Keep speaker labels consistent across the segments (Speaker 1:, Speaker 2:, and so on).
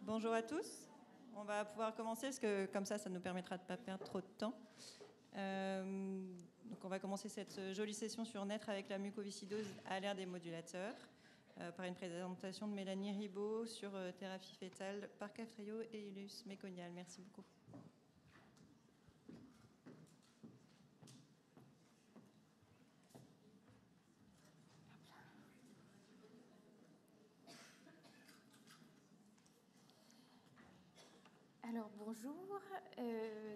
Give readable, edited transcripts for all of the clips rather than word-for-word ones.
Speaker 1: Bonjour à tous. On va pouvoir commencer parce que comme ça nous permettra de ne pas perdre trop de temps. Donc on va commencer cette jolie session sur naître avec la mucoviscidose à l'ère des modulateurs par une présentation de Mélanie Ribaud sur thérapie fétale par Kaftrio et Ileus méconial. Merci beaucoup.
Speaker 2: Alors bonjour,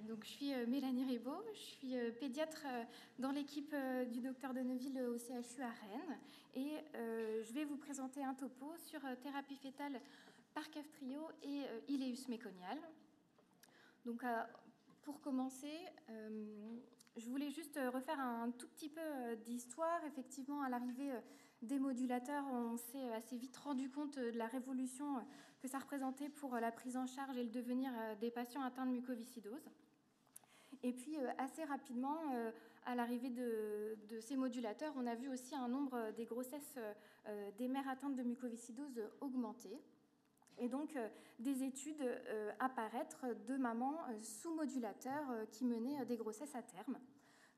Speaker 2: donc je suis Mélanie Ribaud, je suis pédiatre dans l'équipe du docteur Denneville au CHU à Rennes et je vais vous présenter un topo sur thérapie fétale par Kaftrio et Ileus méconial. Donc pour commencer, je voulais juste refaire un tout petit peu d'histoire. Effectivement, à l'arrivée des modulateurs, on s'est assez vite rendu compte de la révolution que ça représentait pour la prise en charge et le devenir des patients atteints de mucoviscidose. Et puis, assez rapidement, à l'arrivée de ces modulateurs, on a vu aussi un nombre des grossesses des mères atteintes de mucoviscidose augmenter. Et donc, des études apparaître de mamans sous modulateurs qui menaient des grossesses à terme.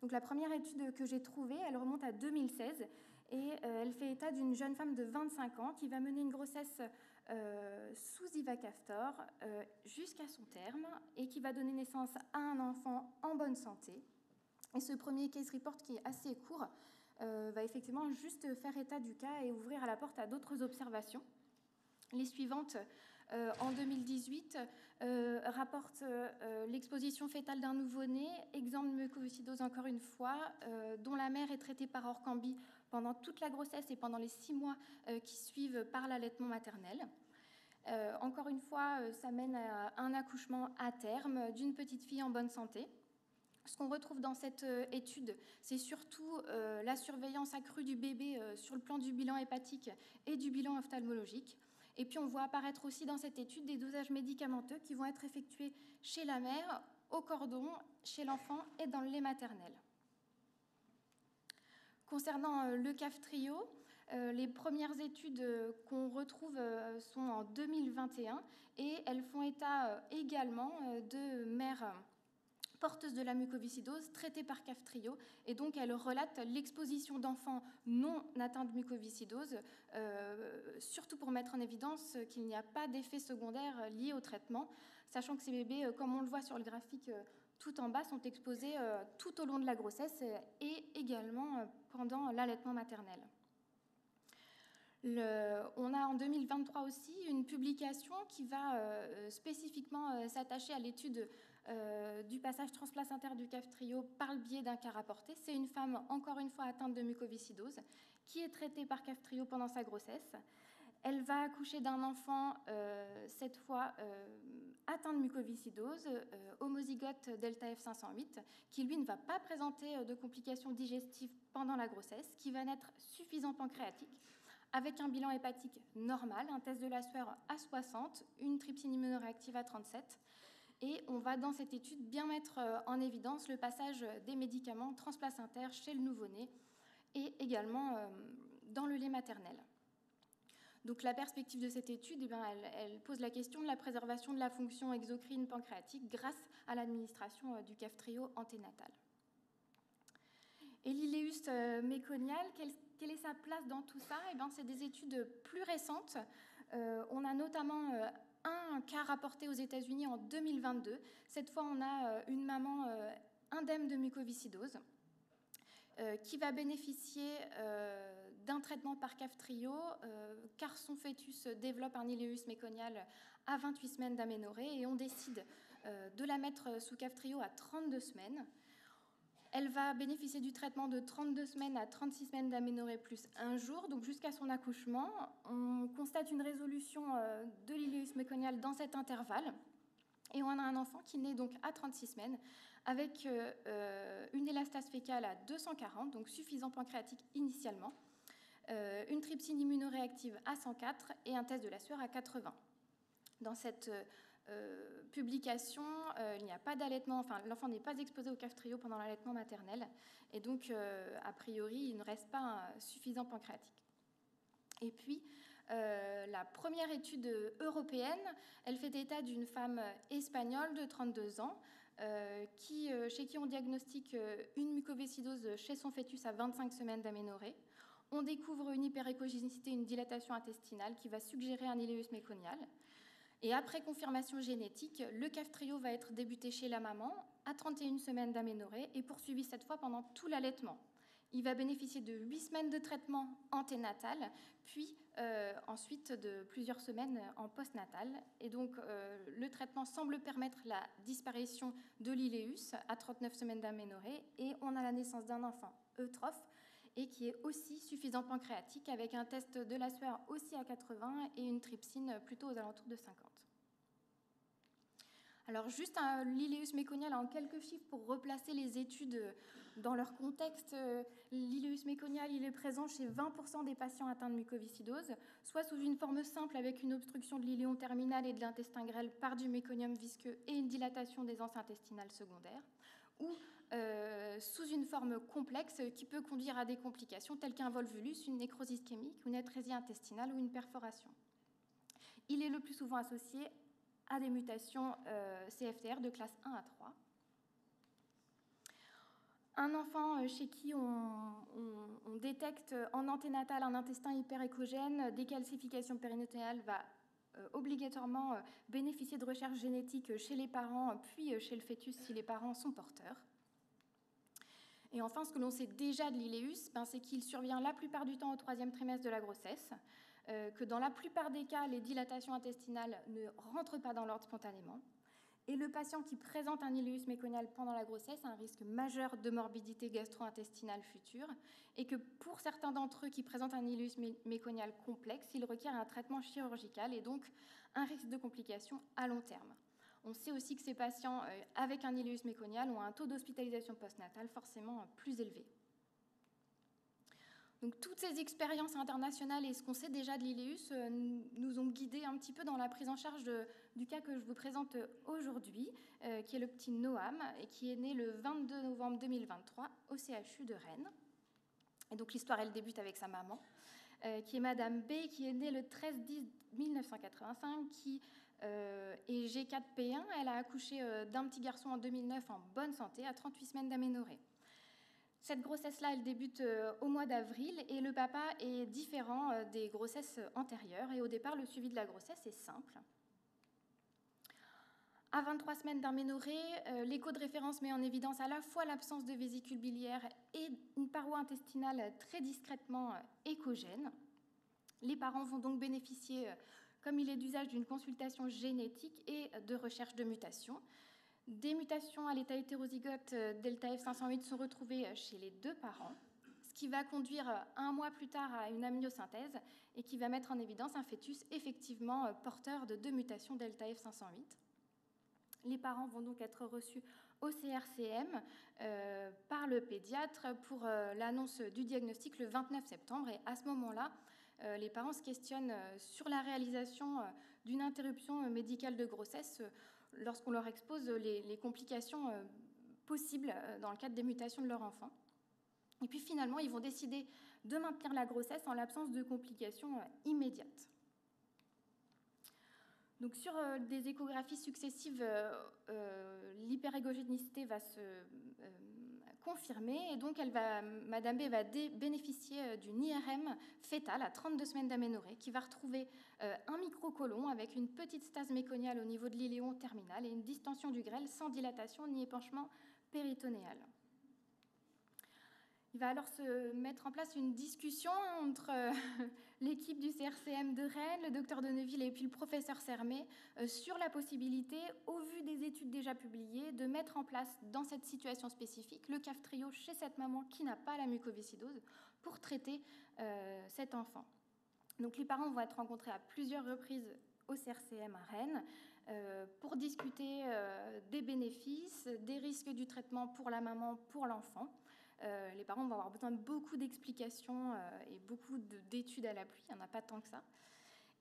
Speaker 2: Donc, la première étude que j'ai trouvée, elle remonte à 2016 et elle fait état d'une jeune femme de 25 ans qui va mener une grossesse sous Ivacaftor jusqu'à son terme et qui va donner naissance à un enfant en bonne santé. Et ce premier case report, qui est assez court, va effectivement juste faire état du cas et ouvrir la porte à d'autres observations. Les suivantes, en 2018, rapportent l'exposition fétale d'un nouveau-né, exemple de mucoviscidose encore une fois, dont la mère est traitée par Orkambi pendant toute la grossesse et pendant les 6 mois qui suivent par l'allaitement maternel. Encore une fois, ça mène à un accouchement à terme d'une petite fille en bonne santé. Ce qu'on retrouve dans cette étude, c'est surtout la surveillance accrue du bébé sur le plan du bilan hépatique et du bilan ophtalmologique. Et puis on voit apparaître aussi dans cette étude des dosages médicamenteux qui vont être effectués chez la mère, au cordon, chez l'enfant et dans le lait maternel. Concernant le Kaftrio, les premières études qu'on retrouve sont en 2021 et elles font état également de mères porteuses de la mucoviscidose traitées par Kaftrio, et donc elle relate l'exposition d'enfants non atteints de mucoviscidose, surtout pour mettre en évidence qu'il n'y a pas d'effets secondaires liés au traitement, sachant que ces bébés, comme on le voit sur le graphique tout en bas, sont exposés tout au long de la grossesse et également pendant l'allaitement maternel. On a en 2023 aussi une publication qui va spécifiquement s'attacher à l'étude du passage transplacentaire du Kaftrio par le biais d'un cas rapporté. C'est une femme, encore une fois, atteinte de mucoviscidose, qui est traitée par Kaftrio pendant sa grossesse. Elle va accoucher d'un enfant, cette fois atteint de mucoviscidose, homozygote delta F508, qui lui ne va pas présenter de complications digestives pendant la grossesse, qui va naître suffisant pancréatique, avec un bilan hépatique normal, un test de la sueur à 60, une trypsine immunoréactive à 37. Et on va, dans cette étude, bien mettre en évidence le passage des médicaments transplacentaires chez le nouveau-né et également dans le lait maternel. Donc la perspective de cette étude, elle pose la question de la préservation de la fonction exocrine pancréatique grâce à l'administration du Kaftrio anténatal. Et l'Ileus méconial, quelle est sa place dans tout ça? C'est des études plus récentes. On a notamment un cas rapporté aux États-Unis en 2022. Cette fois, on a une maman indemne de mucoviscidose qui va bénéficier d'un traitement par Kaftrio car son fœtus développe un Ileus méconial à 28 semaines d'aménorrhée et on décide de la mettre sous Kaftrio à 32 semaines. Elle va bénéficier du traitement de 32 semaines à 36 semaines d'aménorrhée plus 1 jour, donc jusqu'à son accouchement. On constate une résolution de l'Ileus méconial dans cet intervalle. Et on a un enfant qui naît donc à 36 semaines avec une élastase fécale à 240, donc suffisant pancréatique initialement, une trypsine immunoréactive à 104 et un test de la sueur à 80. Dans cette publication, il n'y a pas d'allaitement, l'enfant n'est pas exposé au Kaftrio pendant l'allaitement maternel, et donc, a priori, il ne reste pas un suffisant pancréatique. Et puis, La première étude européenne, elle fait état d'une femme espagnole de 32 ans chez qui on diagnostique une mucoviscidose chez son fœtus à 25 semaines d'aménorrhée. On découvre une hyperéchogénicité, une dilatation intestinale qui va suggérer un ileus méconial. Et après confirmation génétique, le Kaftrio va être débuté chez la maman à 31 semaines d'aménorrhée et poursuivi cette fois pendant tout l'allaitement. Il va bénéficier de 8 semaines de traitement anténatal, puis ensuite de plusieurs semaines en postnatal. Et donc, le traitement semble permettre la disparition de l'ileus à 39 semaines d'aménorrhée et on a la naissance d'un enfant eutrophe et qui est aussi suffisant pancréatique avec un test de la sueur aussi à 80 et une trypsine plutôt aux alentours de 50. Alors juste l'ileus méconial en quelques chiffres pour replacer les études dans leur contexte. L'ileus méconial, il est présent chez 20% des patients atteints de mucoviscidose, soit sous une forme simple avec une obstruction de l'iléon terminal et de l'intestin grêle par du méconium visqueux et une dilatation des anses intestinales secondaires, ou sous une forme complexe qui peut conduire à des complications telles qu'un volvulus, une nécrose ischémique, une atrésie intestinale ou une perforation. Il est le plus souvent associé à des mutations CFTR de classe 1 à 3. Un enfant chez qui on détecte en anténatal un intestin hyperéchogène, décalcification péritonéale va obligatoirement bénéficier de recherches génétiques chez les parents, puis chez le fœtus si les parents sont porteurs. Et enfin, ce que l'on sait déjà de l'ileus, c'est qu'il survient la plupart du temps au 3e trimestre de la grossesse, que dans la plupart des cas, les dilatations intestinales ne rentrent pas dans l'ordre spontanément. Et le patient qui présente un ileus méconial pendant la grossesse a un risque majeur de morbidité gastro-intestinale future et que pour certains d'entre eux qui présentent un ileus méconial complexe, il requiert un traitement chirurgical et donc un risque de complications à long terme. On sait aussi que ces patients avec un ileus méconial ont un taux d'hospitalisation postnatale forcément plus élevé. Donc, toutes ces expériences internationales et ce qu'on sait déjà de l'ileus nous ont guidés un petit peu dans la prise en charge du cas que je vous présente aujourd'hui, qui est le petit Noam, et qui est né le 22 novembre 2023 au CHU de Rennes. Et donc l'histoire, elle débute avec sa maman, qui est Madame B, qui est née le 13-10-1985, qui est G4P1. Elle a accouché d'un petit garçon en 2009 en bonne santé, à 38 semaines d'aménorrhée. Cette grossesse-là, elle débute au mois d'avril et le papa est différent des grossesses antérieures. Et au départ, le suivi de la grossesse est simple. À 23 semaines d'aménorrhée, l'écho de référence met en évidence à la fois l'absence de vésicule biliaire et une paroi intestinale très discrètement échogène. Les parents vont donc bénéficier, comme il est d'usage, d'une consultation génétique et de recherche de mutations. Des mutations à l'état hétérozygote delta F508 sont retrouvées chez les deux parents, ce qui va conduire un mois plus tard à une amniosynthèse et qui va mettre en évidence un fœtus effectivement porteur de 2 mutations delta F508. Les parents vont donc être reçus au CRCM par le pédiatre pour l'annonce du diagnostic le 29 septembre. Et à ce moment-là, les parents se questionnent sur la réalisation d'une interruption médicale de grossesse lorsqu'on leur expose les complications possibles dans le cadre des mutations de leur enfant. Et puis finalement, ils vont décider de maintenir la grossesse en l'absence de complications immédiates. Donc sur des échographies successives, l'hyperégogénicité va se confirmer et donc Madame B va bénéficier d'une IRM fœtale à 32 semaines d'aménorrhée qui va retrouver un microcolon avec une petite stase méconiale au niveau de l'iléon terminal et une distension du grêle sans dilatation ni épanchement péritonéal. Il va alors se mettre en place une discussion entre l'équipe du CRCM de Rennes, le docteur Deneville et puis le professeur Sermet sur la possibilité, au vu des études déjà publiées, de mettre en place dans cette situation spécifique le Kaftrio chez cette maman qui n'a pas la mucoviscidose pour traiter cet enfant. Donc les parents vont être rencontrés à plusieurs reprises au CRCM à Rennes pour discuter des bénéfices, des risques du traitement pour la maman, pour l'enfant. Les parents vont avoir besoin de beaucoup d'explications et beaucoup d'études à l'appui, il n'y en a pas tant que ça.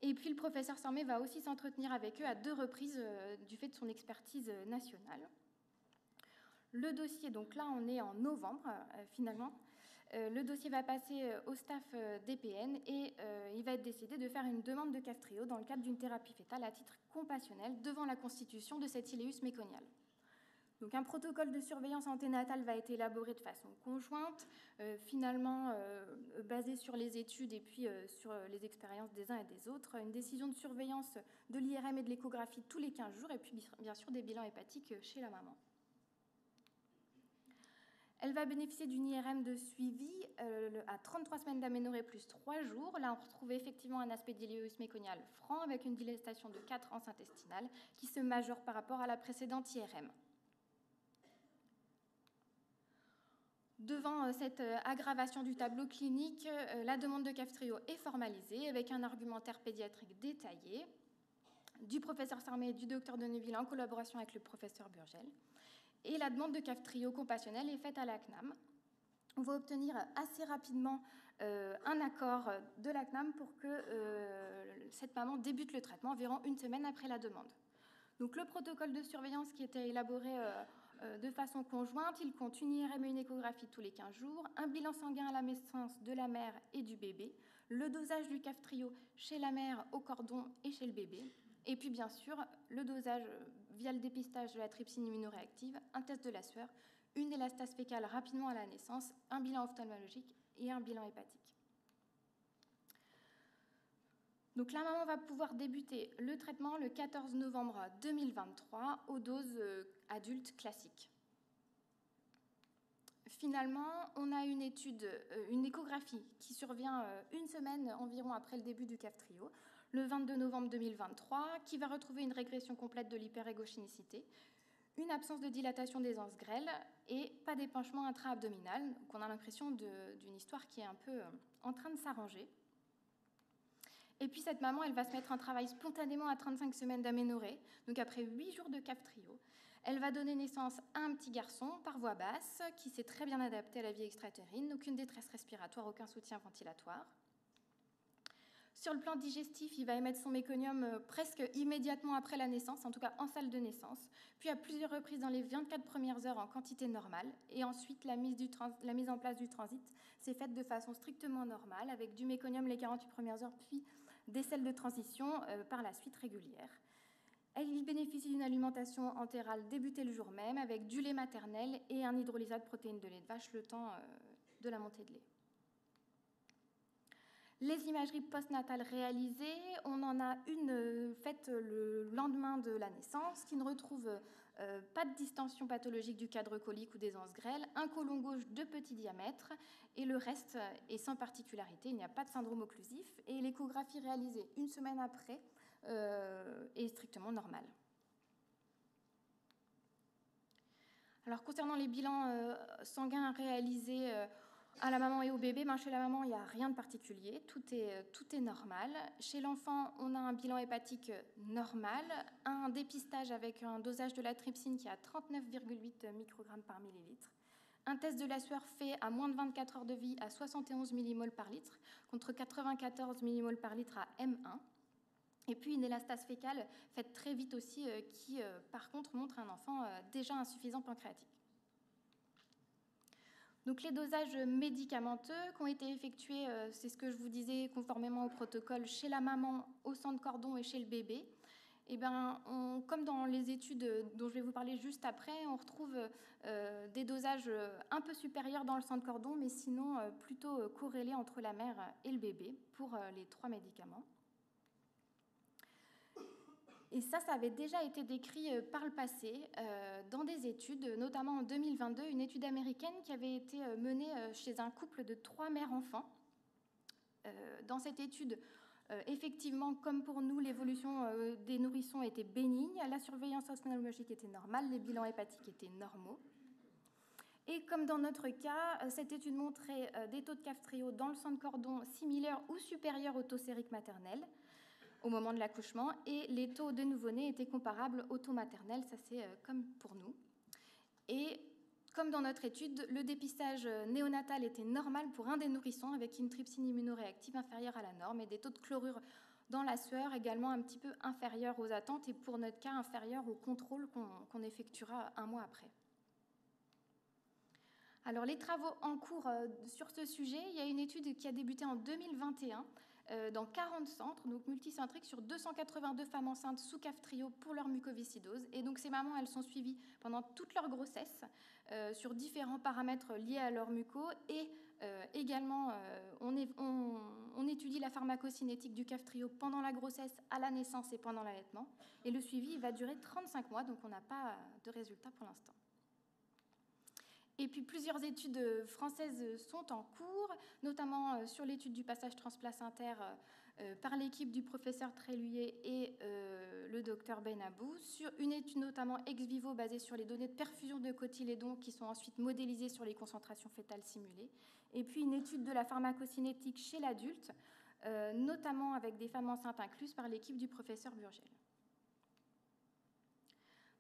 Speaker 2: Et puis le professeur Sermet va aussi s'entretenir avec eux à 2 reprises du fait de son expertise nationale. Le dossier, donc là on est en novembre finalement, Le dossier va passer au staff d'EPN et il va être décidé de faire une demande de Kaftrio dans le cadre d'une thérapie fœtale à titre compassionnel devant la constitution de cet ileus méconial. Donc un protocole de surveillance anténatale va être élaboré de façon conjointe, finalement basé sur les études et puis sur les expériences des uns et des autres. Une décision de surveillance de l'IRM et de l'échographie tous les 15 jours et puis bien sûr des bilans hépatiques chez la maman. Elle va bénéficier d'une IRM de suivi à 33 semaines d'aménorrhée plus 3 jours. Là, on retrouve effectivement un aspect d'ileus méconial franc avec une dilatation de 4 anses intestinales qui se majore par rapport à la précédente IRM. Devant cette aggravation du tableau clinique, la demande de Kaftrio est formalisée avec un argumentaire pédiatrique détaillé du professeur Sarmé et du docteur Donneville en collaboration avec le professeur Burgel. Et la demande de Kaftrio compassionnel est faite à la CNAM. On va obtenir assez rapidement un accord de la CNAM pour que cette maman débute le traitement environ une semaine après la demande. Donc le protocole de surveillance qui était élaboré de façon conjointe, il compte une IRM et une échographie tous les 15 jours, un bilan sanguin à la naissance de la mère et du bébé, le dosage du Kaftrio chez la mère au cordon et chez le bébé, et puis bien sûr le dosage via le dépistage de la trypsine immunoréactive, un test de la sueur, une élastase fécale rapidement à la naissance, un bilan ophtalmologique et un bilan hépatique. Donc la maman va pouvoir débuter le traitement le 14 novembre 2023 aux doses adultes classiques. Finalement, on a une étude, une échographie qui survient une semaine environ après le début du Kaftrio, le 22 novembre 2023, qui va retrouver une régression complète de l'hyperégochénicité, une absence de dilatation des anses grêles et pas d'épanchement intra-abdominal. Donc on a l'impression d'une histoire qui est un peu en train de s'arranger. Et puis cette maman, elle va se mettre en travail spontanément à 35 semaines d'aménorrhée, donc après 8 jours de Kaftrio. Elle va donner naissance à un petit garçon par voie basse qui s'est très bien adapté à la vie extra-utérine, aucune détresse respiratoire, aucun soutien ventilatoire. Sur le plan digestif, il va émettre son méconium presque immédiatement après la naissance, en tout cas en salle de naissance, puis à plusieurs reprises dans les 24 premières heures en quantité normale. Et ensuite, la mise en place du transit s'est faite de façon strictement normale, avec du méconium les 48 premières heures, puis des selles de transition par la suite régulières. Elle bénéficie d'une alimentation entérale débutée le jour même, avec du lait maternel et un hydrolysat de protéines de lait de vache le temps de la montée de lait. Les imageries postnatales réalisées, on en a une faite le lendemain de la naissance qui ne retrouve pas de distension pathologique du cadre colique ou des anses grêles, un côlon gauche de petit diamètre et le reste est sans particularité, il n'y a pas de syndrome occlusif et l'échographie réalisée une semaine après est strictement normale. Alors concernant les bilans sanguins réalisés à la maman et au bébé, chez la maman, il n'y a rien de particulier, tout est normal. Chez l'enfant, on a un bilan hépatique normal, un dépistage avec un dosage de la trypsine qui est à 39,8 microgrammes par millilitre, un test de la sueur fait à moins de 24 heures de vie à 71 millimoles par litre, contre 94 millimoles par litre à M1, et puis une élastase fécale faite très vite aussi, qui par contre montre un enfant déjà insuffisant pancréatique. Donc les dosages médicamenteux qui ont été effectués, c'est ce que je vous disais, conformément au protocole chez la maman, au sang de cordon et chez le bébé. Et comme dans les études dont je vais vous parler juste après, on retrouve des dosages un peu supérieurs dans le sang de cordon, mais sinon plutôt corrélés entre la mère et le bébé pour les 3 médicaments. Et ça avait déjà été décrit par le passé dans des études, notamment en 2022, une étude américaine qui avait été menée chez un couple de 3 mères-enfants. Dans cette étude, effectivement, comme pour nous, l'évolution des nourrissons était bénigne, la surveillance ophtalmologique était normale, les bilans hépatiques étaient normaux. Et comme dans notre cas, cette étude montrait des taux de Kaftrio dans le sang de cordon similaires ou supérieurs au taux sérique maternel au moment de l'accouchement, et les taux de nouveau-nés étaient comparables au taux maternel, ça c'est comme pour nous. Et comme dans notre étude, le dépistage néonatal était normal pour un des nourrissons avec une trypsine immunoréactive inférieure à la norme et des taux de chlorure dans la sueur également un petit peu inférieurs aux attentes et pour notre cas inférieurs au contrôle qu'on effectuera un mois après. Alors, les travaux en cours sur ce sujet, il y a une étude qui a débuté en 2021 dans 40 centres, donc multicentriques, sur 282 femmes enceintes sous Kaftrio pour leur mucoviscidose. Et donc, ces mamans, elles sont suivies pendant toute leur grossesse sur différents paramètres liés à leur muco. Et également, on étudie la pharmacocinétique du Kaftrio pendant la grossesse, à la naissance et pendant l'allaitement. Et le suivi va durer 35 mois, donc on n'a pas de résultats pour l'instant. Et puis plusieurs études françaises sont en cours, notamment sur l'étude du passage transplacentaire par l'équipe du professeur Tréluyer et le docteur Benabou, sur une étude notamment ex vivo basée sur les données de perfusion de cotylédons qui sont ensuite modélisées sur les concentrations fœtales simulées, et puis une étude de la pharmacocinétique chez l'adulte, notamment avec des femmes enceintes incluses par l'équipe du professeur Burgel.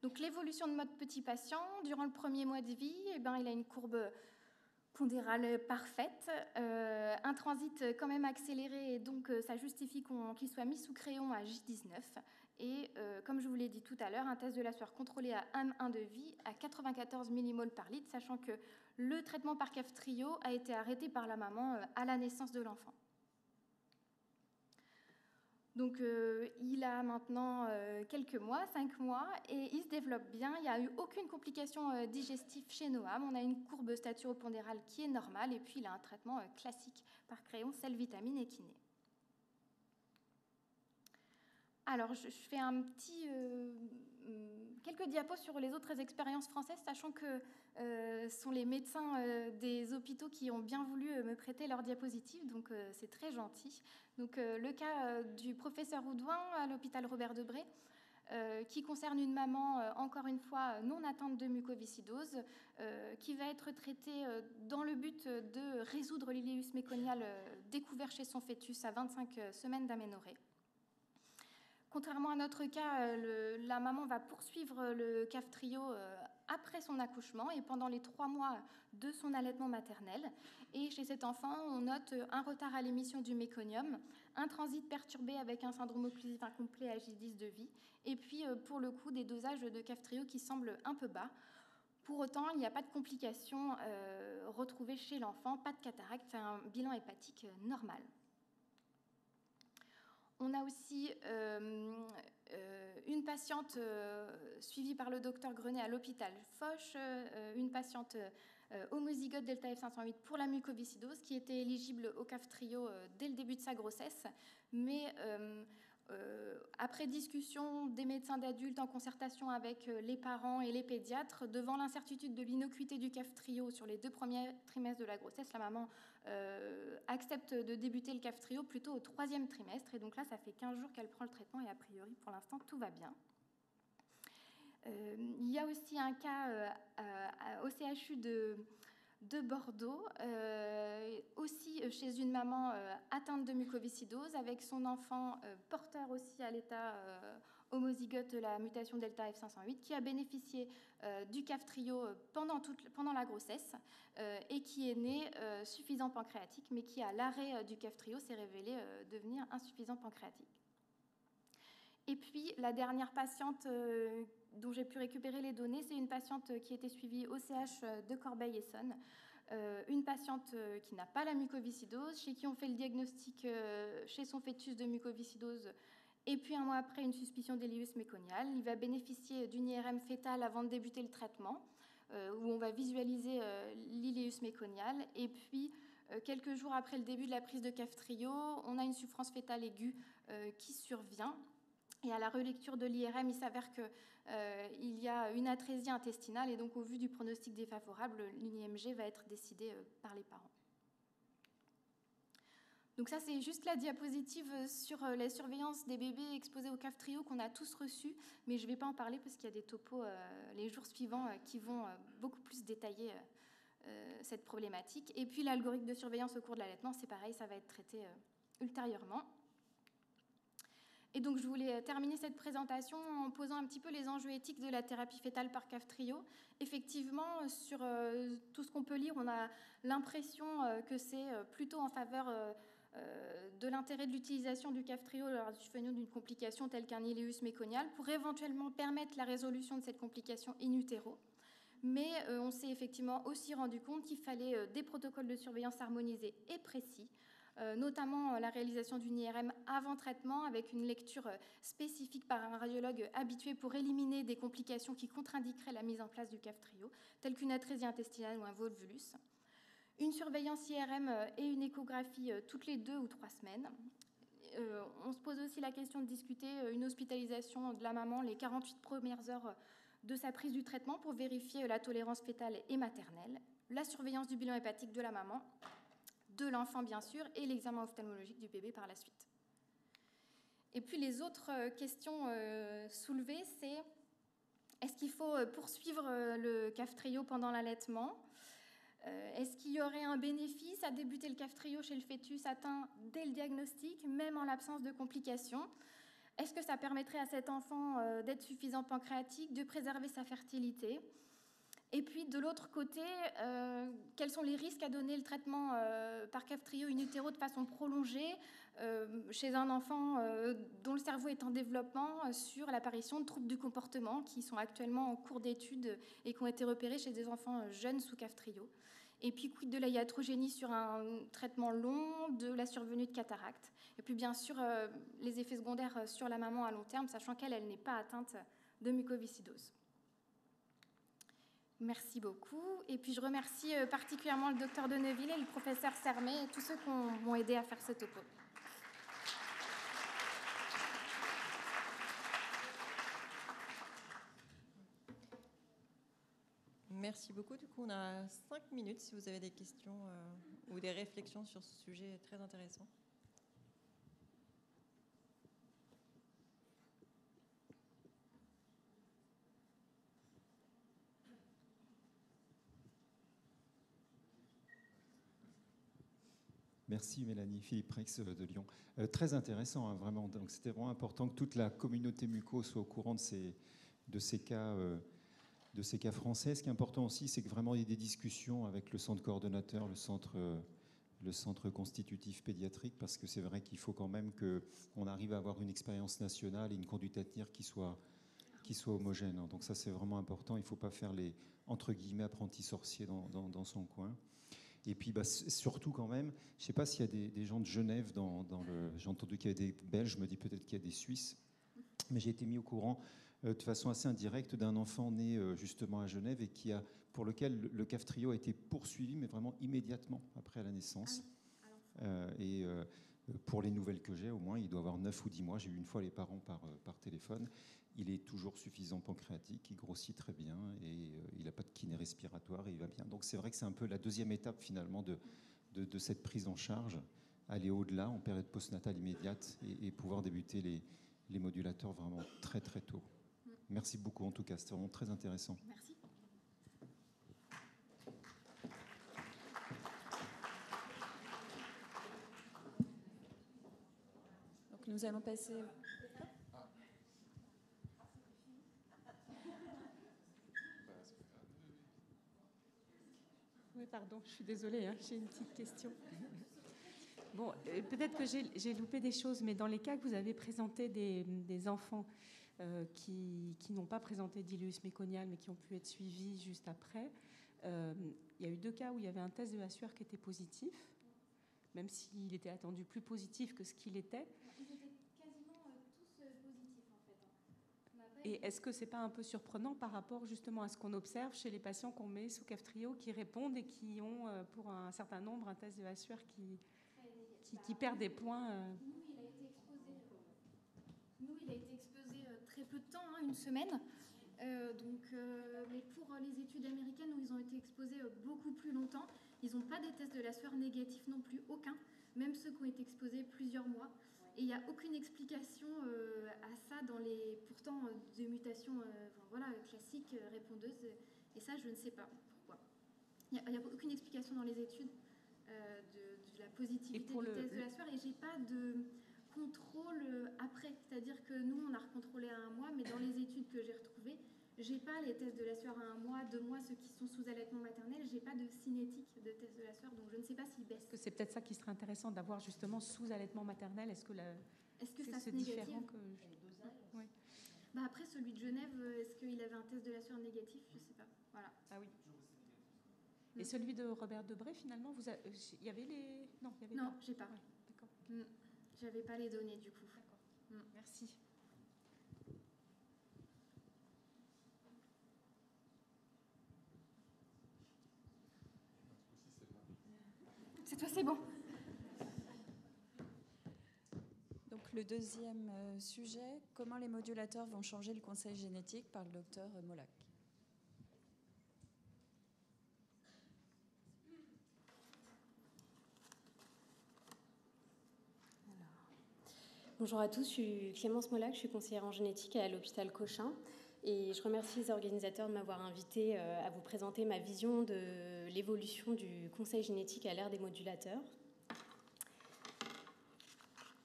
Speaker 2: Donc l'évolution de notre petit patient, durant le premier mois de vie, il a une courbe pondérale parfaite, un transit quand même accéléré, et donc ça justifie qu'il soit mis sous crayon à J19. Et comme je vous l'ai dit tout à l'heure, un test de la sueur contrôlé à M1 de vie à 94 millimoles par litre, sachant que le traitement par Kaftrio a été arrêté par la maman à la naissance de l'enfant. Donc, il a maintenant quelques mois, 5 mois, et il se développe bien. Il n'y a eu aucune complication digestive chez Noam. On a une courbe staturopondérale qui est normale, et puis il a un traitement classique par crayon, sel, vitamine et kiné. Alors, je fais quelques diapos sur les autres expériences françaises, sachant que ce sont les médecins des hôpitaux qui ont bien voulu me prêter leurs diapositives, donc c'est très gentil. Donc, le cas du professeur Houdouin à l'hôpital Robert Debré, qui concerne une maman, encore une fois, non atteinte de mucoviscidose, qui va être traitée dans le but de résoudre l'ileus méconial découvert chez son fœtus à 25 semaines d'aménorrhée. Contrairement à notre cas, la maman va poursuivre le Kaftrio après son accouchement et pendant les 3 mois de son allaitement maternel. Et chez cet enfant, on note un retard à l'émission du méconium, un transit perturbé avec un syndrome occlusif incomplet à J10 de vie, et puis pour le coup, des dosages de Kaftrio qui semblent un peu bas. Pour autant, il n'y a pas de complications retrouvées chez l'enfant, pas de cataracte, c'est un bilan hépatique normal. On a aussi une patiente suivie par le docteur Grenet à l'hôpital Foch, une patiente homozygote delta F508 pour la mucoviscidose qui était éligible au Kaftrio dès le début de sa grossesse, mais après discussion des médecins d'adultes en concertation avec les parents et les pédiatres, devant l'incertitude de l'innocuité du Kaftrio sur les 2 premiers trimestres de la grossesse, la maman accepte de débuter le Kaftrio plutôt au 3e trimestre. Et donc là, ça fait 15 jours qu'elle prend le traitement et a priori, pour l'instant, tout va bien. Il y a aussi un cas au CHU de Bordeaux, aussi chez une maman atteinte de mucoviscidose, avec son enfant porteur aussi à l'état homozygote de la mutation delta F508, qui a bénéficié du Kaftrio pendant la grossesse et qui est né suffisant pancréatique, mais qui, à l'arrêt du Kaftrio, s'est révélé devenir insuffisant pancréatique. Et puis, la dernière patiente dont j'ai pu récupérer les données, c'est une patiente qui était suivie au CH de Corbeil-Essonnes, une patiente qui n'a pas la mucoviscidose, chez qui on fait le diagnostic chez son fœtus de mucoviscidose, et puis un mois après, une suspicion d'ileus méconial. Il va bénéficier d'une IRM fœtale avant de débuter le traitement, où on va visualiser l'ileus méconial, et puis quelques jours après le début de la prise de Kaftrio, on a une souffrance fœtale aiguë qui survient. Et à la relecture de l'IRM, il s'avère qu'il y a une atrésie intestinale et donc au vu du pronostic défavorable, l'IMG va être décidée par les parents. Donc ça, c'est juste la diapositive sur la surveillance des bébés exposés au Kaftrio qu'on a tous reçus, mais je ne vais pas en parler parce qu'il y a des topos les jours suivants qui vont beaucoup plus détailler cette problématique. Et puis l'algorithme de surveillance au cours de l'allaitement, c'est pareil, ça va être traité ultérieurement. Et donc, je voulais terminer cette présentation en posant un petit peu les enjeux éthiques de la thérapie fœtale par Kaftrio. Effectivement, sur tout ce qu'on peut lire, on a l'impression que c'est plutôt en faveur de l'intérêt de l'utilisation du Kaftrio lors du survenue d'une complication telle qu'un ileus méconial pour éventuellement permettre la résolution de cette complication in utero. Mais on s'est effectivement aussi rendu compte qu'il fallait des protocoles de surveillance harmonisés et précis, notamment la réalisation d'une IRM avant traitement avec une lecture spécifique par un radiologue habitué pour éliminer des complications qui contre-indiqueraient la mise en place du CAF-TRIO, telles qu'une atrésie intestinale ou un volvulus. Une surveillance IRM et une échographie toutes les 2 ou 3 semaines. On se pose aussi la question de discuter une hospitalisation de la maman les 48 premières heures de sa prise du traitement pour vérifier la tolérance fétale et maternelle, la surveillance du bilan hépatique de la maman, de l'enfant bien sûr, et l'examen ophtalmologique du bébé par la suite. Et puis les autres questions soulevées, c'est est-ce qu'il faut poursuivre le CAF-TRIO pendant l'allaitement ? Est-ce qu'il y aurait un bénéfice à débuter le CAF-TRIO chez le fœtus atteint dès le diagnostic, même en l'absence de complications ? Est-ce que ça permettrait à cet enfant d'être suffisant pancréatique, de préserver sa fertilité ? Et puis, de l'autre côté, quels sont les risques à donner le traitement par CAF-TRIO in utero de façon prolongée chez un enfant dont le cerveau est en développement sur l'apparition de troubles du comportement qui sont actuellement en cours d'étude et qui ont été repérés chez des enfants jeunes sous CAF-TRIO. Et puis, quid de la iatrogénie sur un traitement long, de la survenue de cataracte. Et puis, bien sûr, les effets secondaires sur la maman à long terme, sachant qu'elle n'est pas atteinte de mucoviscidose. Merci beaucoup. Et puis, je remercie particulièrement le docteur Deneville et le professeur Sermet et tous ceux qui m'ont aidé à faire ce topo.
Speaker 1: Merci beaucoup. Du coup, on a 5 minutes si vous avez des questions ou des réflexions sur ce sujet très intéressant.
Speaker 3: Merci Mélanie, Philippe Rex de Lyon. Très intéressant, hein, vraiment. Donc, c'était vraiment important que toute la communauté muco soit au courant de ces cas français. Ce qui est important aussi, c'est que vraiment il y ait des discussions avec le centre coordonnateur, le centre constitutif pédiatrique, parce que c'est vrai qu'il faut quand même qu'on arrive à avoir une expérience nationale et une conduite à tenir qui soit homogène. Donc ça, c'est vraiment important. Il ne faut pas faire les, entre guillemets, apprentis sorciers dans son coin. Et puis surtout quand même, je ne sais pas s'il y a des gens de Genève j'ai entendu qu'il y avait des Belges, je me dis peut-être qu'il y a des Suisses, mais j'ai été mis au courant de façon assez indirecte d'un enfant né justement à Genève et pour lequel le CAF-TRIO a été poursuivi, mais vraiment immédiatement après la naissance. Pour les nouvelles que j'ai, au moins, il doit avoir 9 ou 10 mois. J'ai eu une fois les parents par téléphone. Il est toujours suffisant pancréatique, il grossit très bien et il n'a pas de kiné respiratoire et il va bien. Donc c'est vrai que c'est un peu la deuxième étape finalement de cette prise en charge, aller au-delà en période postnatale immédiate et pouvoir débuter les modulateurs vraiment très très tôt. Merci beaucoup en tout cas, c'était vraiment très intéressant.
Speaker 2: Merci.
Speaker 4: Donc nous allons passer... Oui, pardon, je suis désolée, hein, j'ai une petite question. Bon, peut-être que j'ai loupé des choses, mais dans les cas que vous avez présenté des enfants qui n'ont pas présenté d'ilus méconial, mais qui ont pu être suivis juste après, il y a eu 2 cas où il y avait un test de la sueur qui était positif, même s'il était attendu plus positif que ce qu'il était.
Speaker 2: Ils étaient quasiment tous positifs, en fait.
Speaker 4: Et est-ce que ce n'est pas un peu surprenant par rapport justement à ce qu'on observe chez les patients qu'on met sous CAF-TRIO qui répondent et qui ont, pour un certain nombre, un test de la sueur qui perd des points
Speaker 2: Nous, il a été exposé très peu de temps, hein, 1 semaine. Mais pour les études américaines où ils ont été exposés beaucoup plus longtemps, ils n'ont pas des tests de la sueur négatifs non plus, aucun, même ceux qui ont été exposés plusieurs mois. Et il n'y a aucune explication à ça dans les pourtant des mutations classiques, répondeuses. Et ça, je ne sais pas pourquoi. Il n'y a aucune explication dans les études de la positivité du test de la sueur. Et je n'ai pas de contrôle après. C'est-à-dire que nous, on a recontrôlé à 1 mois, mais dans les études que j'ai retrouvées, j'ai pas les tests de la sueur à 1 mois, 2 mois, ceux qui sont sous allaitement maternel. J'ai pas de cinétique de test de la sueur, donc je ne sais pas s'ils baissent.
Speaker 4: Est-ce que c'est peut-être ça qui serait intéressant d'avoir justement sous allaitement maternel? Est-ce que
Speaker 2: ça
Speaker 4: c'est différent que... Oui.
Speaker 2: Après, celui de Genève, est-ce qu'il avait un test de la sueur négatif? Je ne sais pas. Voilà.
Speaker 4: Ah oui. Et celui de Robert Debré, finalement, il y avait les... Non, il y avait
Speaker 2: non,
Speaker 4: pas.
Speaker 2: j'ai pas.
Speaker 4: Ouais, d'accord.
Speaker 2: J'avais pas les données, du coup.
Speaker 4: D'accord. Merci.
Speaker 2: C'est toi, c'est bon.
Speaker 5: Donc le deuxième sujet, comment les modulateurs vont changer le conseil génétique, par le docteur Molac.
Speaker 6: Bonjour à tous, je suis Clémence Molac, je suis conseillère en génétique à l'hôpital Cochin et je remercie les organisateurs de m'avoir invitée à vous présenter ma vision de l'évolution du conseil génétique à l'ère des modulateurs.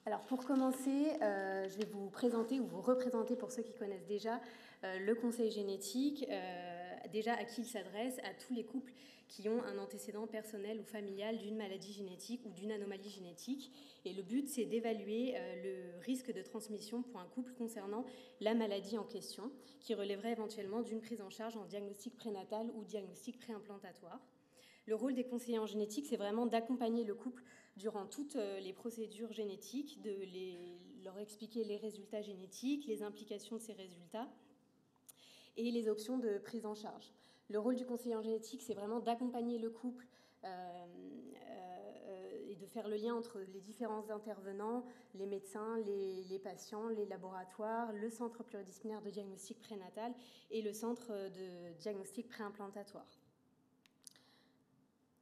Speaker 6: Alors pour commencer, je vais vous présenter ou vous représenter pour ceux qui connaissent déjà le conseil génétique, déjà à qui il s'adresse, à tous les couples qui ont un antécédent personnel ou familial d'une maladie génétique ou d'une anomalie génétique. Et le but, c'est d'évaluer le risque de transmission pour un couple concernant la maladie en question, qui relèverait éventuellement d'une prise en charge en diagnostic prénatal ou diagnostic préimplantatoire. Le rôle des conseillers en génétique, c'est vraiment d'accompagner le couple durant toutes les procédures génétiques, de leur expliquer les résultats génétiques, les implications de ces résultats et les options de prise en charge. Le rôle du conseiller en génétique, c'est vraiment d'accompagner le couple et de faire le lien entre les différents intervenants, les médecins, les patients, les laboratoires, le centre pluridisciplinaire de diagnostic prénatal et le centre de diagnostic préimplantatoire.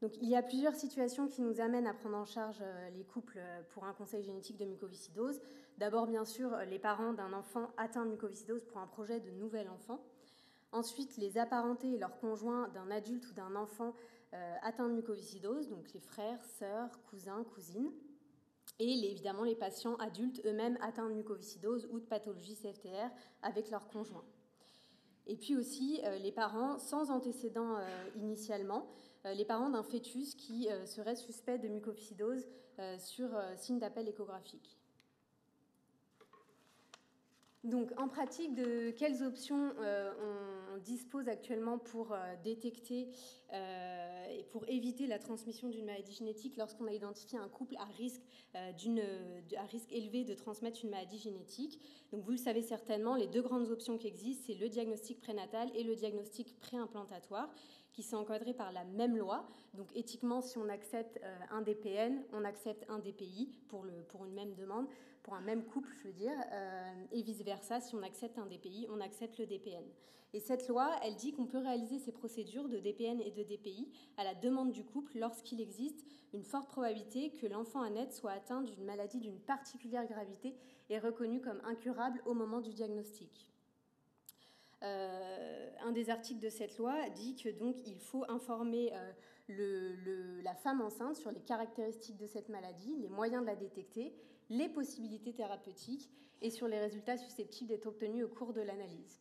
Speaker 6: Donc, il y a plusieurs situations qui nous amènent à prendre en charge les couples pour un conseil génétique de mucoviscidose. D'abord, bien sûr, les parents d'un enfant atteint de mucoviscidose pour un projet de nouvel enfant. Ensuite, les apparentés et leurs conjoints d'un adulte ou d'un enfant atteint de mucoviscidose, donc les frères, sœurs, cousins, cousines. Et évidemment, les patients adultes eux-mêmes atteints de mucoviscidose ou de pathologie CFTR avec leurs conjoints. Et puis aussi, les parents sans antécédents initialement, les parents d'un fœtus qui serait suspect de mucoviscidose sur signe d'appel échographique. Donc, en pratique, de quelles options on dispose actuellement pour détecter et pour éviter la transmission d'une maladie génétique lorsqu'on a identifié un couple à risque élevé de transmettre une maladie génétique? Donc, vous le savez certainement, les deux grandes options qui existent, c'est le diagnostic prénatal et le diagnostic préimplantatoire, qui sont encadrés par la même loi. Donc, éthiquement, si on accepte un DPN, on accepte un DPI pour une même demande, pour un même couple, je veux dire, et vice-versa, si on accepte un DPI, on accepte le DPN. Et cette loi, elle dit qu'on peut réaliser ces procédures de DPN et de DPI à la demande du couple lorsqu'il existe une forte probabilité que l'enfant à naître soit atteint d'une maladie d'une particulière gravité et reconnu comme incurable au moment du diagnostic. Un des articles de cette loi dit que donc il faut informer la femme enceinte sur les caractéristiques de cette maladie, les moyens de la détecter, les possibilités thérapeutiques et sur les résultats susceptibles d'être obtenus au cours de l'analyse.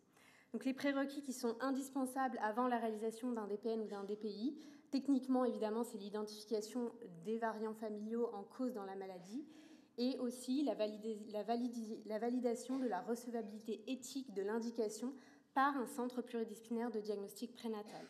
Speaker 6: Donc les prérequis qui sont indispensables avant la réalisation d'un DPN ou d'un DPI, techniquement évidemment c'est l'identification des variants familiaux en cause dans la maladie et aussi la validation de la recevabilité éthique de l'indication par un centre pluridisciplinaire de diagnostic prénatal.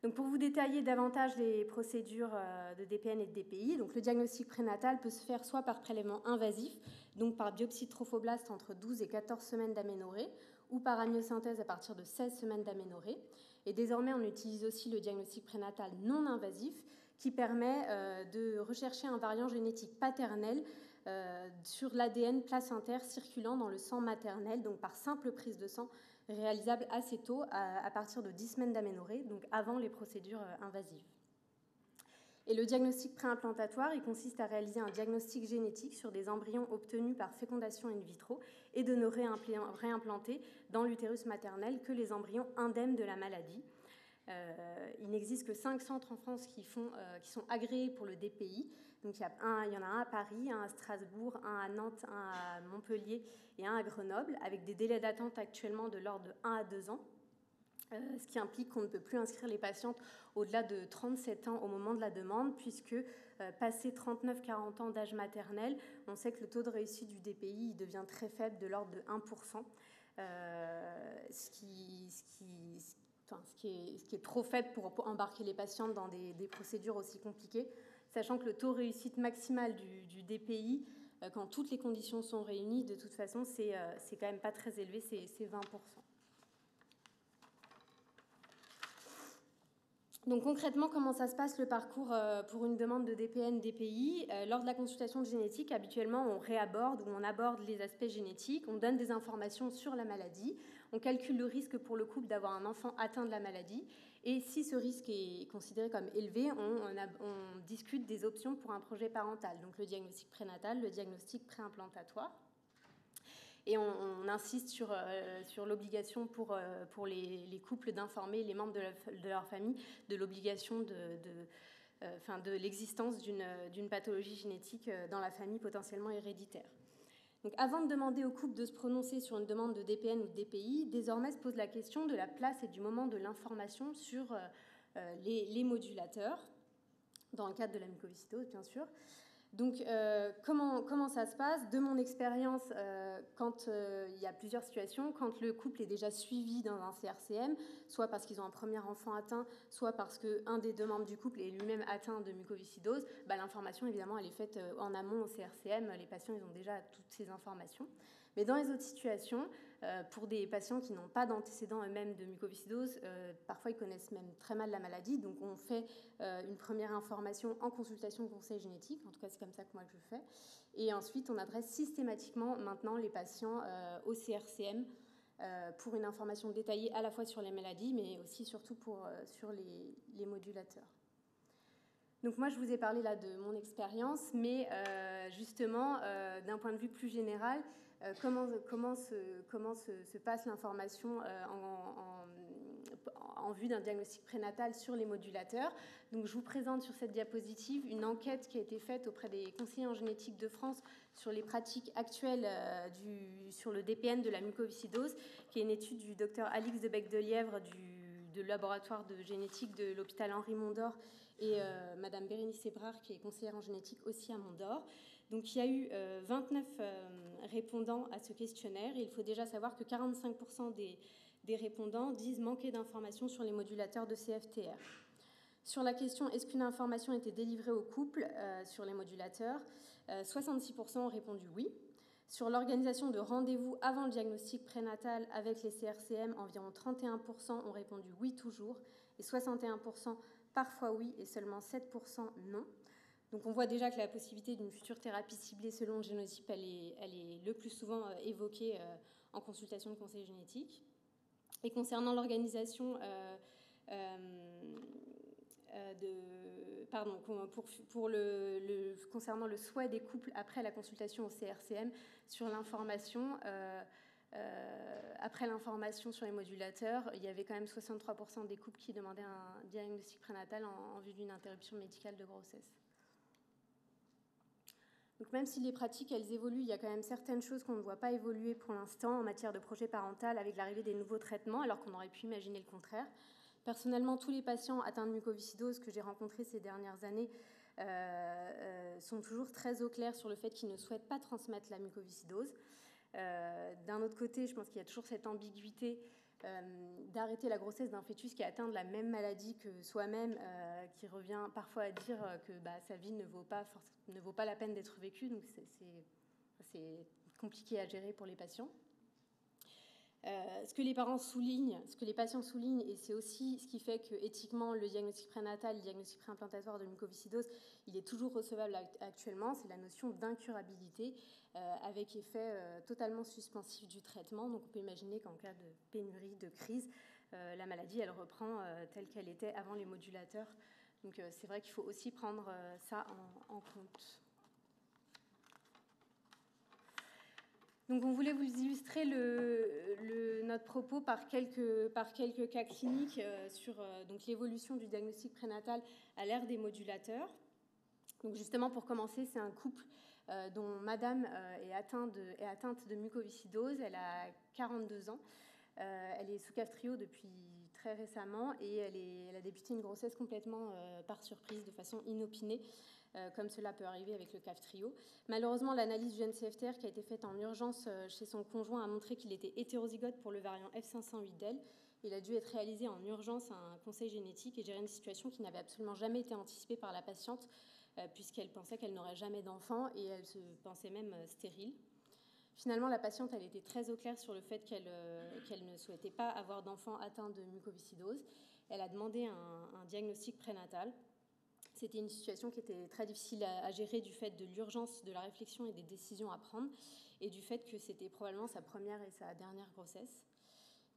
Speaker 6: Donc pour vous détailler davantage les procédures de DPN et de DPI, donc le diagnostic prénatal peut se faire soit par prélèvement invasif, donc par biopsie de trophoblaste entre 12 et 14 semaines d'aménorrhée, ou par amniosynthèse à partir de 16 semaines d'aménorrhée. Et désormais, on utilise aussi le diagnostic prénatal non invasif, qui permet de rechercher un variant génétique paternel sur l'ADN placentaire circulant dans le sang maternel, donc par simple prise de sang réalisable assez tôt, à partir de 10 semaines d'aménorrhée, donc avant les procédures invasives. Et le diagnostic préimplantatoire, il consiste à réaliser un diagnostic génétique sur des embryons obtenus par fécondation in vitro et de ne réimplanter dans l'utérus maternel que les embryons indemnes de la maladie. Il n'existe que 5 centres en France qui sont agréés pour le DPI. Donc il y en a un à Paris, un à Strasbourg, un à Nantes, un à Montpellier et un à Grenoble, avec des délais d'attente actuellement de l'ordre de 1 à 2 ans, ce qui implique qu'on ne peut plus inscrire les patientes au-delà de 37 ans au moment de la demande, puisque passé 39-40 ans d'âge maternel, on sait que le taux de réussite du DPI devient très faible, de l'ordre de 1%, ce qui est trop faible pour embarquer les patientes dans des procédures aussi compliquées, sachant que le taux de réussite maximal du DPI, quand toutes les conditions sont réunies, de toute façon, c'est quand même pas très élevé, c'est 20%. Donc concrètement, comment ça se passe le parcours pour une demande de DPN, DPI? Lors de la consultation de génétique, habituellement, on réaborde ou on aborde les aspects génétiques, on donne des informations sur la maladie, on calcule le risque pour le couple d'avoir un enfant atteint de la maladie, et si ce risque est considéré comme élevé, on discute des options pour un projet parental, donc le diagnostic prénatal, le diagnostic préimplantatoire. Et on insiste sur l'obligation pour les couples d'informer les membres de leur famille de l'obligation de l'existence d'une pathologie génétique dans la famille potentiellement héréditaire. Donc, avant de demander au couple de se prononcer sur une demande de DPN ou de DPI, désormais se pose la question de la place et du moment de l'information sur les modulateurs, dans le cadre de la mucoviscidose, bien sûr. Donc, comment ça se passe? De mon expérience, quand il y a plusieurs situations, quand le couple est déjà suivi dans un CRCM, soit parce qu'ils ont un premier enfant atteint, soit parce qu'un des deux membres du couple est lui-même atteint de mucoviscidose, l'information, évidemment, elle est faite en amont au CRCM. Les patients, ils ont déjà toutes ces informations. Mais dans les autres situations, pour des patients qui n'ont pas d'antécédents eux-mêmes de mucoviscidose, parfois ils connaissent même très mal la maladie, donc on fait une première information en consultation de conseil génétique, en tout cas c'est comme ça que moi je fais, et ensuite on adresse systématiquement maintenant les patients au CRCM pour une information détaillée à la fois sur les maladies, mais aussi surtout sur les modulateurs. Donc moi, je vous ai parlé là de mon expérience, mais justement, d'un point de vue plus général, comment se passe l'information en vue d'un diagnostic prénatal sur les modulateurs. Donc je vous présente sur cette diapositive une enquête qui a été faite auprès des conseillers en génétique de France sur les pratiques actuelles sur le DPN de la mucoviscidose, qui est une étude du docteur Alix de Becq-Delièvre du laboratoire de génétique de l'hôpital Henri Mondor et Madame Bérénice Ebrard, qui est conseillère en génétique aussi à Mondor. Donc il y a eu 29 répondants à ce questionnaire, et il faut déjà savoir que 45% des répondants disent manquer d'informations sur les modulateurs de CFTR. Sur la question est-ce qu'une information était délivrée au couple sur les modulateurs, 66% ont répondu oui. Sur l'organisation de rendez-vous avant le diagnostic prénatal avec les CRCM, environ 31% ont répondu oui toujours, et 61% parfois oui, et seulement 7% non. Donc on voit déjà que la possibilité d'une future thérapie ciblée selon le génotype, elle est le plus souvent évoquée en consultation de conseil génétique. Et concernant l'organisation concernant le souhait des couples après la consultation au CRCM sur l'information, après l'information sur les modulateurs, il y avait quand même 63% des couples qui demandaient un diagnostic prénatal en vue d'une interruption médicale de grossesse. Donc même si les pratiques, elles évoluent, il y a quand même certaines choses qu'on ne voit pas évoluer pour l'instant en matière de projet parental avec l'arrivée des nouveaux traitements, alors qu'on aurait pu imaginer le contraire. Personnellement, tous les patients atteints de mucoviscidose que j'ai rencontrés ces dernières années sont toujours très au clair sur le fait qu'ils ne souhaitent pas transmettre la mucoviscidose. D'un autre côté, je pense qu'il y a toujours cette ambiguïté d'arrêter la grossesse d'un fœtus qui est atteint de la même maladie que soi-même, qui revient parfois à dire que sa vie ne vaut pas la peine d'être vécue, donc c'est compliqué à gérer pour les patients. Ce que les parents soulignent, ce que les patients soulignent, et c'est aussi ce qui fait que éthiquement le diagnostic prénatal, le diagnostic préimplantatoire de mucoviscidose, il est toujours recevable actuellement, c'est la notion d'incurabilité avec effet totalement suspensif du traitement. Donc on peut imaginer qu'en cas de pénurie, de crise, la maladie elle reprend telle qu'elle était avant les modulateurs. Donc c'est vrai qu'il faut aussi prendre ça en compte. Donc on voulait vous illustrer notre propos par quelques cas cliniques sur donc l'évolution du diagnostic prénatal à l'ère des modulateurs. Donc justement pour commencer, c'est un couple dont madame est atteinte de mucoviscidose. Elle a 42 ans. Elle est sous Kaftrio depuis très récemment et elle a débuté une grossesse complètement par surprise, de façon inopinée. comme cela peut arriver avec le CAF-trio. Malheureusement, l'analyse du GNCFTR qui a été faite en urgence chez son conjoint a montré qu'il était hétérozygote pour le variant F508del. Il a dû être réalisé en urgence à un conseil génétique et gérer une situation qui n'avait absolument jamais été anticipée par la patiente, puisqu'elle pensait qu'elle n'aurait jamais d'enfant et elle se pensait même stérile. Finalement, la patiente, elle était très au clair sur le fait qu'elle ne souhaitait pas avoir d'enfant atteint de mucoviscidose. Elle a demandé un diagnostic prénatal. C'était une situation qui était très difficile à gérer du fait de l'urgence de la réflexion et des décisions à prendre, et du fait que c'était probablement sa première et sa dernière grossesse.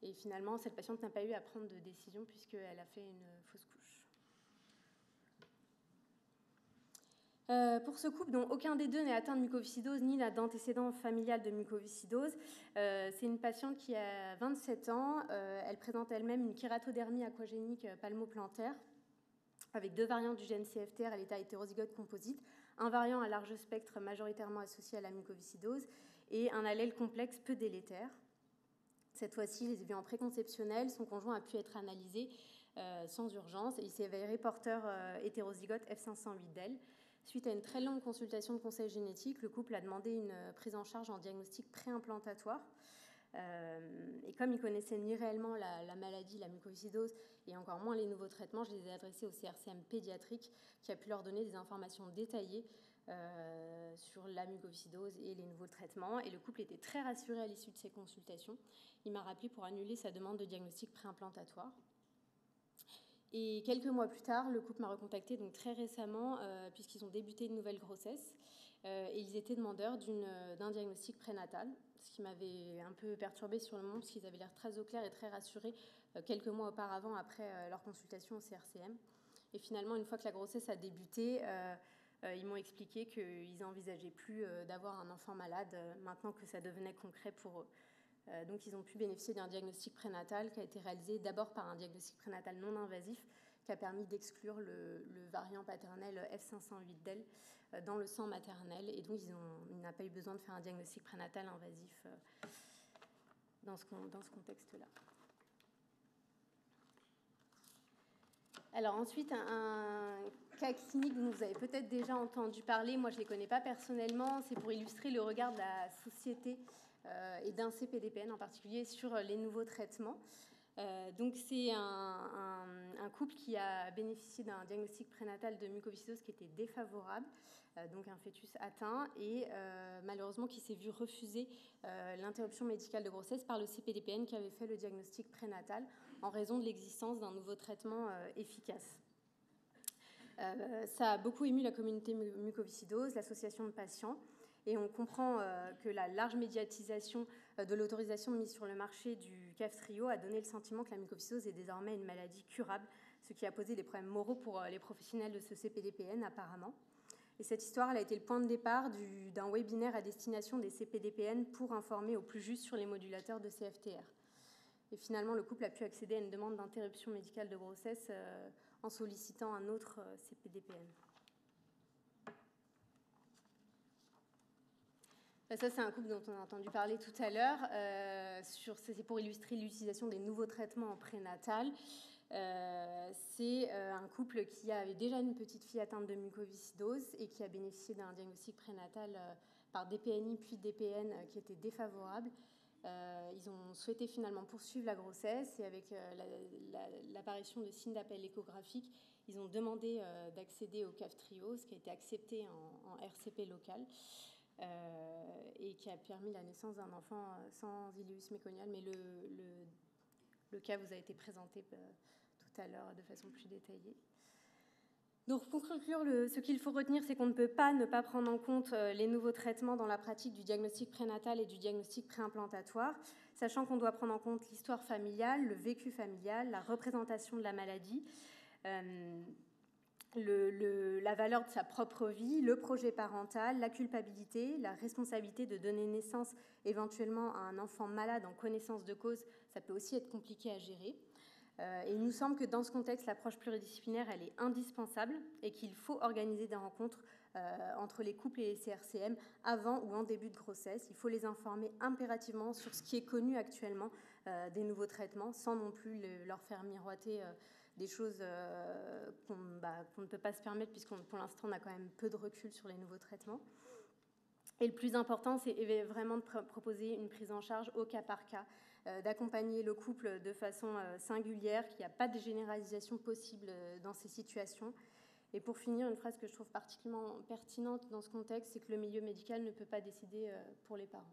Speaker 6: Et finalement, cette patiente n'a pas eu à prendre de décision puisqu'elle a fait une fausse couche. Pour ce couple, dont aucun des deux n'est atteint de mucoviscidose ni n'a d'antécédent familial de mucoviscidose, c'est une patiente qui a 27 ans. Elle présente elle-même une kératodermie aquagénique palmoplantaire avec 2 variants du gène CFTR à l'état hétérozygote composite, un variant à large spectre majoritairement associé à la mucoviscidose et un allèle complexe peu délétère. Cette fois-ci, les événements préconceptionnels, son conjoint a pu être analysé sans urgence et il s'est avéré porteur hétérozygote F508del. Suite à une très longue consultation de conseil génétique, le couple a demandé une prise en charge en diagnostic préimplantatoire. Et comme ils ne connaissaient ni réellement la maladie, la mucoviscidose, et encore moins les nouveaux traitements, je les ai adressés au CRCM pédiatrique qui a pu leur donner des informations détaillées sur la mucoviscidose et les nouveaux traitements. Et le couple était très rassuré à l'issue de ces consultations. Il m'a rappelé pour annuler sa demande de diagnostic préimplantatoire. Et quelques mois plus tard, le couple m'a recontacté donc très récemment puisqu'ils ont débuté une nouvelle grossesse et ils étaient demandeurs d'un diagnostic prénatal, ce qui m'avait un peu perturbée sur le moment parce qu'ils avaient l'air très au clair et très rassurés quelques mois auparavant après leur consultation au CRCM. Et finalement, une fois que la grossesse a débuté, ils m'ont expliqué qu'ils n'envisageaient plus d'avoir un enfant malade maintenant que ça devenait concret pour eux. Donc ils ont pu bénéficier d'un diagnostic prénatal qui a été réalisé d'abord par un diagnostic prénatal non invasif qui a permis d'exclure le variant paternel F508del dans le sang maternel. Et donc il n'a pas eu besoin de faire un diagnostic prénatal invasif dans ce contexte-là. Alors ensuite, un cas clinique dont vous avez peut-être déjà entendu parler, moi je ne les connais pas personnellement, c'est pour illustrer le regard de la société et d'un CPDPN en particulier sur les nouveaux traitements. Donc c'est un couple qui a bénéficié d'un diagnostic prénatal de mucoviscidose qui était défavorable, donc un fœtus atteint, et malheureusement qui s'est vu refuser l'interruption médicale de grossesse par le CPDPN qui avait fait le diagnostic prénatal en raison de l'existence d'un nouveau traitement efficace. Ça a beaucoup ému la communauté mucoviscidose, l'association de patients, et on comprend que la large médiatisation de l'autorisation de mise sur le marché du CAF-trio a donné le sentiment que la mucoviscidose est désormais une maladie curable, ce qui a posé des problèmes moraux pour les professionnels de ce CPDPN apparemment. Et cette histoire elle a été le point de départ d'un webinaire à destination des CPDPN pour informer au plus juste sur les modulateurs de CFTR. Et finalement, le couple a pu accéder à une demande d'interruption médicale de grossesse en sollicitant un autre CPDPN. Ça, c'est un couple dont on a entendu parler tout à l'heure. C'est pour illustrer l'utilisation des nouveaux traitements en prénatal. C'est un couple qui avait déjà une petite fille atteinte de mucoviscidose et qui a bénéficié d'un diagnostic prénatal par DPNI puis DPN qui était défavorable. Ils ont souhaité finalement poursuivre la grossesse et avec l'apparition de signes d'appel échographique, ils ont demandé d'accéder au CAF-trio, ce qui a été accepté en RCP local. Et qui a permis la naissance d'un enfant sans ileus méconial, mais le cas vous a été présenté tout à l'heure de façon plus détaillée. Donc pour conclure, ce qu'il faut retenir, c'est qu'on ne peut pas ne pas prendre en compte les nouveaux traitements dans la pratique du diagnostic prénatal et du diagnostic préimplantatoire, sachant qu'on doit prendre en compte l'histoire familiale, le vécu familial, la représentation de la maladie, la valeur de sa propre vie, le projet parental, la culpabilité, la responsabilité de donner naissance éventuellement à un enfant malade en connaissance de cause, ça peut aussi être compliqué à gérer. Et il nous semble que dans ce contexte, l'approche pluridisciplinaire, elle est indispensable et qu'il faut organiser des rencontres entre les couples et les CRCM avant ou en début de grossesse. Il faut les informer impérativement sur ce qui est connu actuellement des nouveaux traitements sans non plus leur faire miroiter des choses qu'on ne peut pas se permettre, puisqu'on pour l'instant on a quand même peu de recul sur les nouveaux traitements. Et le plus important, c'est vraiment de proposer une prise en charge au cas par cas, d'accompagner le couple de façon singulière, qu'il n'y a pas de généralisation possible dans ces situations. Et pour finir, une phrase que je trouve particulièrement pertinente dans ce contexte, c'est que le milieu médical ne peut pas décider pour les parents.